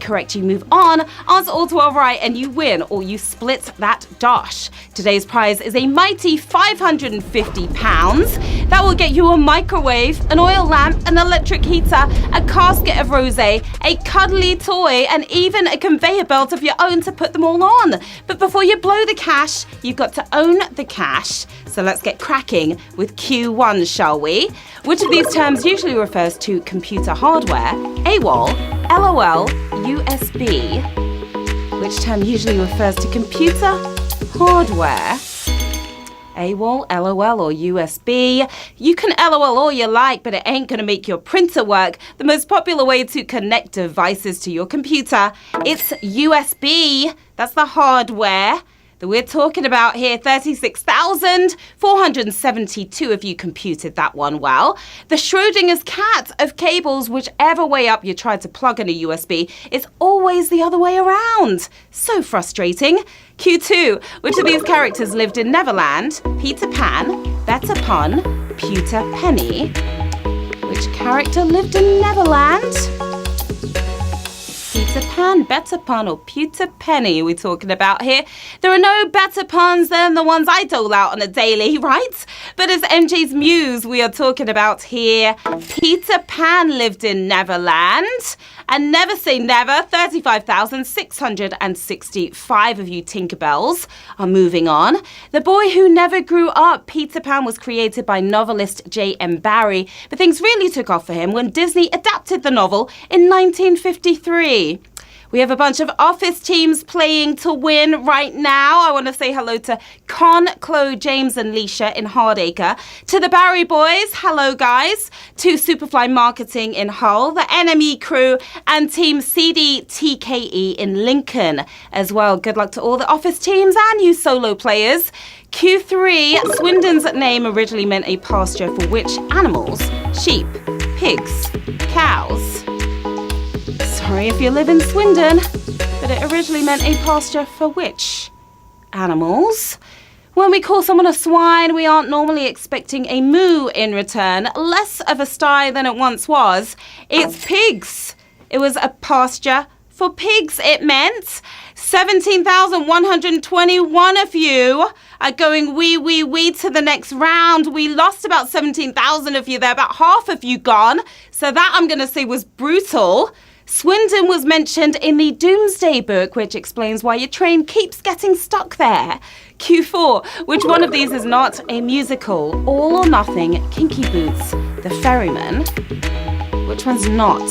Correct, you move on, answer all 12 right and you win, or you split that dash. Today's prize is a mighty £550. That will get you a microwave, an oil lamp, an electric heater, a casket of rosé, a cuddly toy, and even a conveyor belt of your own to put them all on. But before you blow the cash, you've got to own the cash. So let's get cracking with Q1, shall we? Which of these terms usually refers to computer hardware? AWOL, LOL, USB. Which term usually refers to computer hardware? AWOL, LOL, or USB. You can LOL all you like, but it ain't gonna make your printer work. The most popular way to connect devices to your computer, it's USB. That's the hardware that we're talking about here. 36,472 of you computed that one well. The Schrodinger's cat of cables, whichever way up you try to plug in a USB, it's always the other way around. So frustrating. Q2, which of these characters lived in Neverland? Peter Pan, Better Pun, Pewter Penny. Which character lived in Neverland? Peter Pan, Better Pun, or Pewter Penny we're talking about here. There are no better puns than the ones I dole out on a daily, right? But as MJ's muse we are talking about here, Peter Pan lived in Neverland. And never say never, 35,665 of you Tinkerbells are moving on. The Boy Who Never Grew Up, Peter Pan, was created by novelist J.M. Barrie, but things really took off for him when Disney adapted the novel in 1953. We have a bunch of Office teams playing to win right now. I want to say hello to Con, Chloe, James and Leisha in Hardacre. To the Barry Boys, hello guys. To Superfly Marketing in Hull, the NME crew and Team CDTKE in Lincoln as well. Good luck to all the Office teams and you solo players. Q3, Swindon's name originally meant a pasture for which animals? Sheep, pigs, cows. Sorry if you live in Swindon, but it originally meant a pasture for which animals? When we call someone a swine, we aren't normally expecting a moo in return, less of a sty than it once was. It's pigs. It was a pasture for pigs, it meant. 17,121 of you are going wee to the next round. We lost about 17,000 of you there, about half of you gone. So that I'm going to say was brutal. Swindon was mentioned in the Doomsday Book, which explains why your train keeps getting stuck there. Q4, which one of these is not a musical? All or Nothing, Kinky Boots, The Ferryman. Which one's not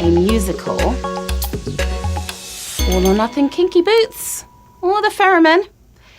a musical? All or Nothing, Kinky Boots, or The Ferryman.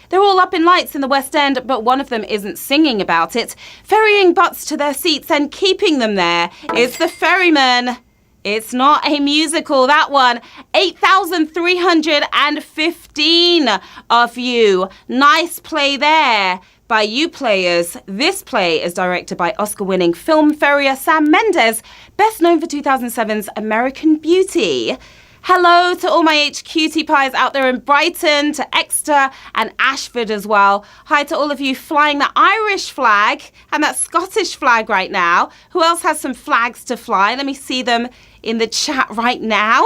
They're all up in lights in the West End, but one of them isn't singing about it. Ferrying butts to their seats and keeping them there. It's The Ferryman. It's not a musical, that one. 8,315 of you. Nice play there by you players. This play is directed by Oscar-winning film farrier Sam Mendes, best known for 2007's American Beauty. Hello to all my HQT pies out there in Brighton, to Exeter and Ashford as well. Hi to all of you flying that Irish flag and that Scottish flag right now. Who else has some flags to fly? Let me see them in the chat right now.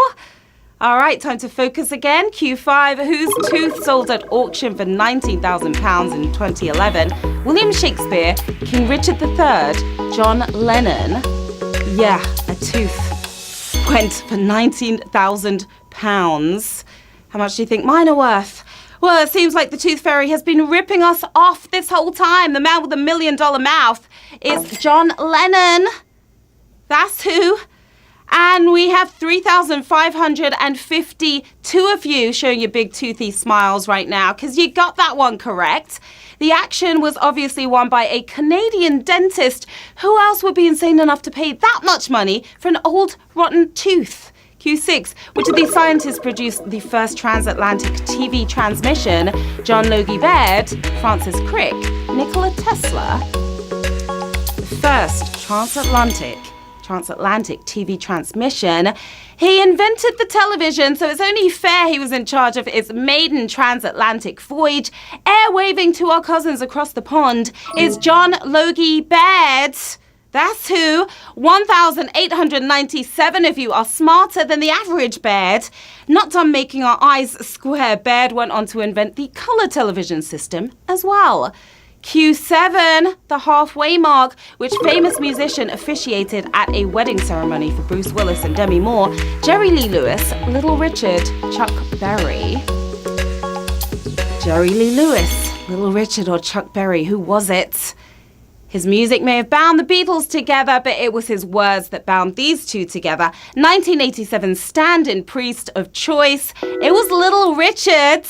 All right, time to focus again. Q5, whose tooth sold at auction for £19,000 in 2011? William Shakespeare, King Richard III, John Lennon. Yeah, a tooth went for £19,000. How much do you think mine are worth? Well, it seems like the Tooth Fairy has been ripping us off this whole time. The man with the $1 million mouth is John Lennon. That's who. And we have 3,552 of you showing your big toothy smiles right now, because you got that one correct. The action was obviously won by a Canadian dentist. Who else would be insane enough to pay that much money for an old, rotten tooth? Q6, which of these scientists produced the first transatlantic TV transmission? John Logie Baird, Francis Crick, Nikola Tesla. The first transatlantic TV transmission. He invented the television, so it's only fair he was in charge of its maiden transatlantic voyage. Air waving to our cousins across the pond is John Logie Baird. That's who. 1,897 of you are smarter than the average Baird. Not done making our eyes square, Baird went on to invent the colour television system as well. Q7, the halfway mark, which famous musician officiated at a wedding ceremony for Bruce Willis and Demi Moore, Jerry Lee Lewis, Little Richard, Chuck Berry. Jerry Lee Lewis, Little Richard or Chuck Berry, who was it? His music may have bound the Beatles together, but it was his words that bound these two together. 1987 stand-in priest of choice. It was Little Richard.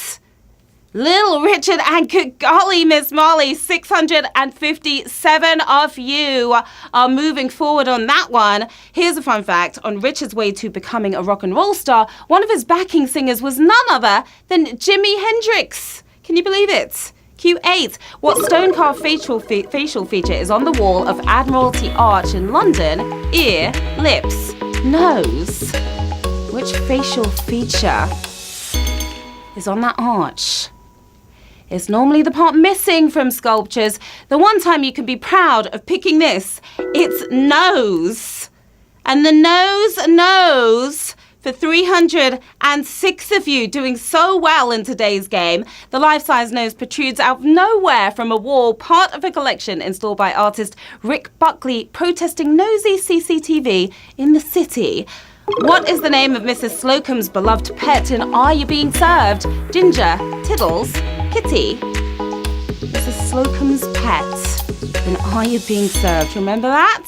Little Richard, and good golly, Miss Molly, 657 of you are moving forward on that one. Here's a fun fact. On Richard's way to becoming a rock and roll star, one of his backing singers was none other than Jimi Hendrix. Can you believe it? Q8. What stone-carved facial feature is on the wall of Admiralty Arch in London? Ear, lips, nose. Which facial feature is on that arch? It's normally the part missing from sculptures. The one time you can be proud of picking this, it's nose. And the nose for 306 of you, doing so well in today's game. The life-size nose protrudes out of nowhere from a wall, part of a collection installed by artist Rick Buckley, protesting nosy CCTV in the city. What is the name of Mrs. Slocum's beloved pet in Are You Being Served? Ginger, Tiddles, Kitty. Mrs. Slocum's pet in Are You Being Served? Remember that?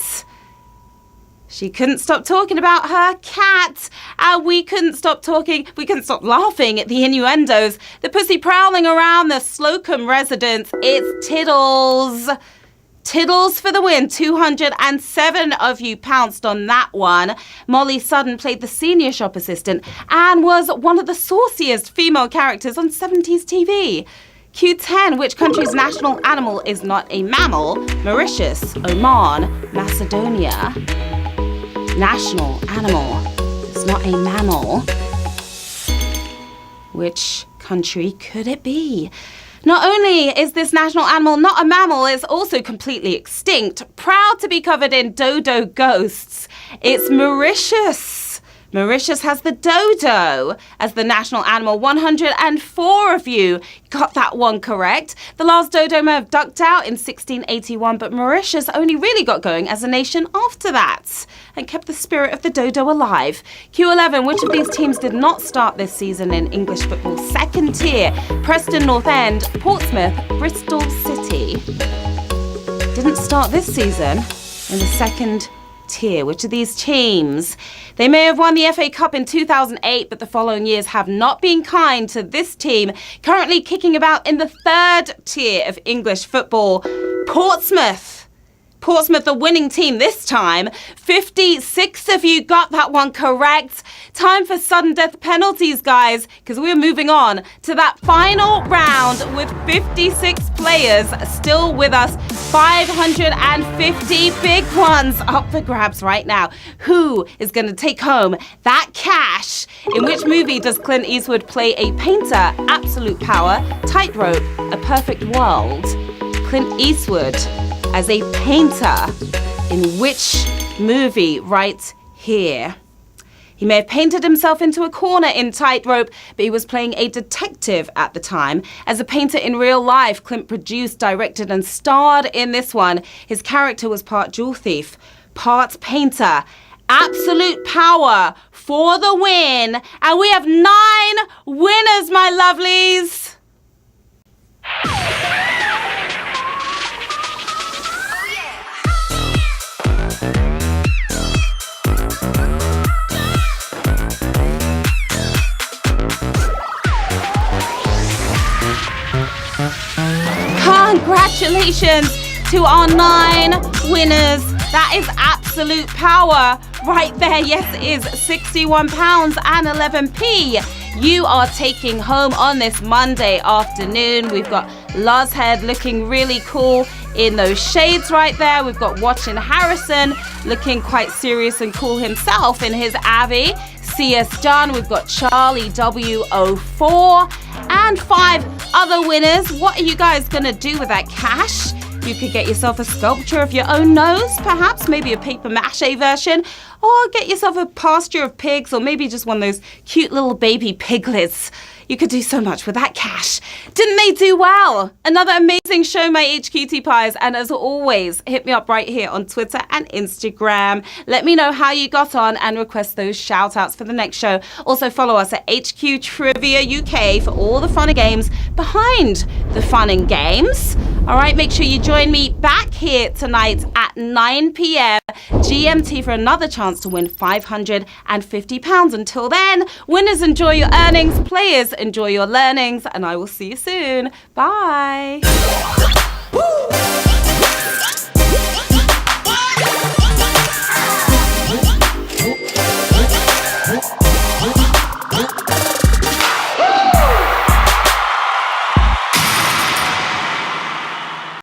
She couldn't stop talking about her cat. And we couldn't stop laughing at the innuendos. The pussy prowling around the Slocum residence. It's Tiddles. Tiddles for the win. 207 of you pounced on that one. Molly Sudden played the senior shop assistant and was one of the sauciest female characters on 70s TV. Q10, which country's national animal is not a mammal? Mauritius, Oman, Macedonia. National animal is not a mammal. Which country could it be? Not only is this national animal not a mammal, it's also completely extinct. Proud to be covered in dodo ghosts. It's Mauritius. Mauritius has the dodo as the national animal. 104 of you got that one correct. The last dodo may have ducked out in 1681, but Mauritius only really got going as a nation after that and kept the spirit of the dodo alive. Q11, which of these teams did not start this season in English football's second tier? Preston North End, Portsmouth, Bristol City. Didn't start this season in the second tier. Which of these teams? They may have won the FA Cup in 2008, but the following years have not been kind to this team, currently kicking about in the third tier of English football. Portsmouth. Portsmouth, the winning team this time. 56 of you got that one correct. Time for sudden death penalties, guys, because we're moving on to that final round with 56 players still with us. 550 big ones up for grabs right now. Who is going to take home that cash? In which movie does Clint Eastwood play a painter? Absolute Power, Tightrope, A Perfect World. Clint Eastwood as a painter in which movie? Right here. He may have painted himself into a corner in Tightrope, but he was playing a detective at the time. As a painter in real life, Clint produced, directed, and starred in this one. His character was part jewel thief, part painter. Absolute Power for the win. And we have 9 winners, my lovelies. Congratulations to our 9 winners. That is absolute power right there. Yes, it is. £61 and 11p. You are taking home on this Monday afternoon. We've got Lars Head looking really cool in those shades right there. We've got Watchin Harrison looking quite serious and cool himself in his Avi. CS John, we've got Charlie W04 and 5 other winners. What are you guys going to do with that cash? You could get yourself a sculpture of your own nose, perhaps, maybe a paper mache version, or get yourself a pasture of pigs, or maybe just one of those cute little baby piglets. You could do so much with that cash. Didn't they do well? Another amazing show, my HQT Pies. And as always, hit me up right here on Twitter and Instagram. Let me know how you got on and request those shout outs for the next show. Also follow us at HQ Trivia UK for all the fun and games behind the fun and games. All right, make sure you join me back here tonight at 9 p.m. GMT for another chance to win £550. Until then, winners enjoy your earnings, players enjoy your learnings, and I will see you soon. Bye.